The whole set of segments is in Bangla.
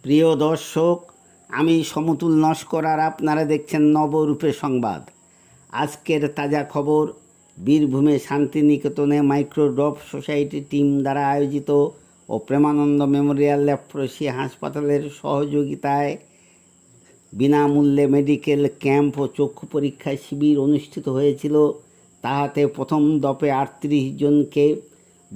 প্রিয় দর্শক, আমি সমতুল নস্কর আর আপনারা দেখছেন নবরূপে সংবাদ। আজকের তাজা খবর, বীরভূমে শান্তিনিকেতনে মাইক্রোডপ সোসাইটি টিম দ্বারা আয়োজিত ও প্রেমানন্দ মেমোরিয়াল লেপ্রসি হাসপাতালের সহযোগিতায় বিনামূল্যে মেডিকেল ক্যাম্প ও চক্ষু পরীক্ষা শিবির অনুষ্ঠিত হয়েছিল। তাহাতে প্রথম দপে 38 জনকে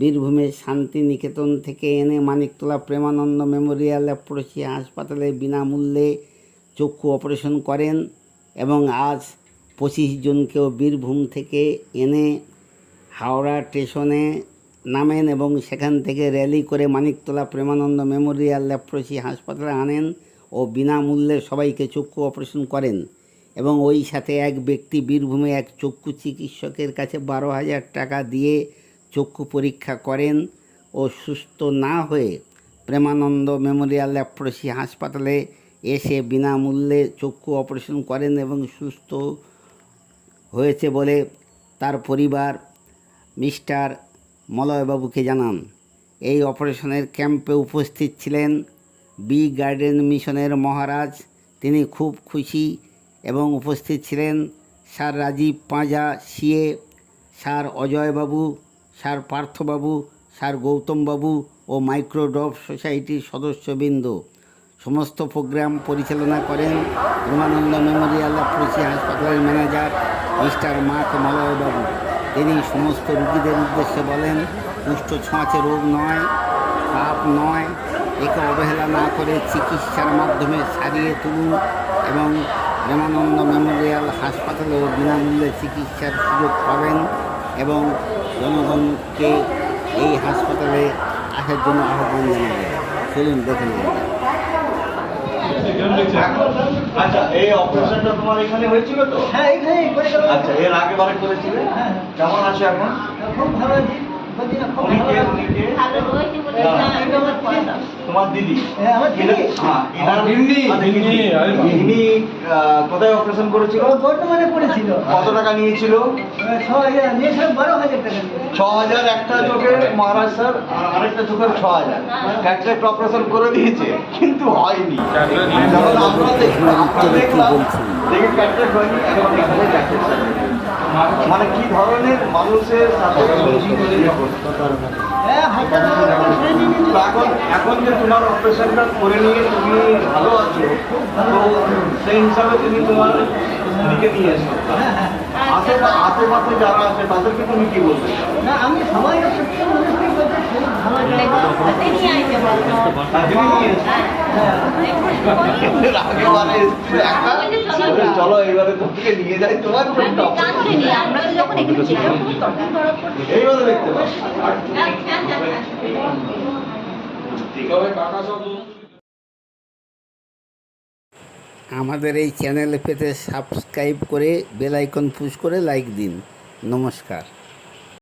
বীরভূমের শান্তিনিকেতন থেকে এনে মানিকতলা প্রেমানন্দ মেমোরিয়াল লেপ্রসি হাসপাতালে বিনামূল্যে চক্ষু অপারেশন করেন এবং আজ 25 জনকেও বীরভূম থেকে এনে হাওড়া স্টেশনে নামেন এবং সেখান থেকে র্যালি করে মানিকতলা প্রেমানন্দ মেমোরিয়াল লেপ্রসি হাসপাতালে আনেন ও বিনামূল্যে সবাইকে চক্ষু অপারেশন করেন। এবং ওই সাথে এক ব্যক্তি বীরভূমে এক চক্ষু চিকিৎসকের কাছে 12,000 টাকা দিয়ে চক্ষু পরীক্ষা করেন ও সুস্থ না হয়ে প্রেমানন্দ মেমোরিয়াল লেপ্রসি হাসপাতালে এসে বিনামূল্যে চক্ষু অপারেশন করেন এবং সুস্থ হয়েছে বলে তার পরিবার মিস্টার মলয়বাবুকে জানান। এই অপারেশনের ক্যাম্পে উপস্থিত ছিলেন বি গার্ডেন মিশনের মহারাজ, তিনি খুব খুশি। এবং উপস্থিত ছিলেন স্যার রাজীব পাঁজা সিএ, স্যার অজয়বাবু, স্যার পার্থবাবু, স্যার গৌতমবাবু ও মাইক্রোডপ সোসাইটির সদস্যবৃন্দ। সমস্ত প্রোগ্রাম পরিচালনা করেন প্রেমানন্দ মেমোরিয়াল লেপ্রসি হাসপাতালের ম্যানেজার মিস্টার মাক মলয়বাবু। তিনি সমস্ত রোগীদের উদ্দেশ্যে বলেন, কুষ্ঠ ছোঁয়াচে রোগ নয়, পাপ নয়, একে অবহেলা না করে চিকিৎসার মাধ্যমে সারিয়ে তুলুন এবং প্রেমানন্দ মেমোরিয়াল হাসপাতালেও বিনামূল্যে চিকিৎসার সুযোগ পাবেন এবং জনগণকে এই হাসপাতালে আসার জন্য আহ্বান জানাবেন। চলুন দেখে নেওয়া যাক। আচ্ছা, এই অপারেশনটা তোমার এখানে হয়েছিল তো? হ্যাঁ, এখানেই করে গেল। আচ্ছা, এর আগে বারে করেছিলে? হ্যাঁ। কেমন আছো এখন? খুব ভালো আছি। বলছি না, খুব ভালো আছি। তোমার দিদি? হ্যাঁ, আমার দিদি। হ্যাঁ, ইনি কোথায় অপারেশন করেছিল? ও বর্তমানে করেছিল। কত টাকা নিয়েছিল? 6,000 নিয়েছিল, 12,000 টাকা নিয়েছিল। 6,000 একটা চোখের মহারাজ স্যার, আর আরেকটা চোখের 6,000 ক্যাটারাক্ট অপারেশন করে দিয়েছে, কিন্তু হয়নি। যখন আমরা দেখলাম দেখে ক্যাটারাক্ট হয়নি, এখন এখানে ক্যাটারাক্ট স্যার। মানে কি ধরনের মানুষের সাথে হ্যাঁ, হাজার তো এখন যে তোমার অপারেশনটা করে নিয়ে তুমি ভালো আছো, তো সেই হিসাবে তুমি তোমার দিকে নিয়ে এসো। আশেপাশে যারা আছে তাদেরকে তুমি কি বলবে? না, আমি সবাই সত্যি মানুষকে বলতে খুব ভালো লাগে। চলো এবারে তোমাকে নিয়ে যাই তোমার এইভাবে দেখতে পাবো। আমাদের এই চ্যানেলে পেতে সাবস্ক্রাইব করে বেল আইকন পুশ করে লাইক দিন। নমস্কার।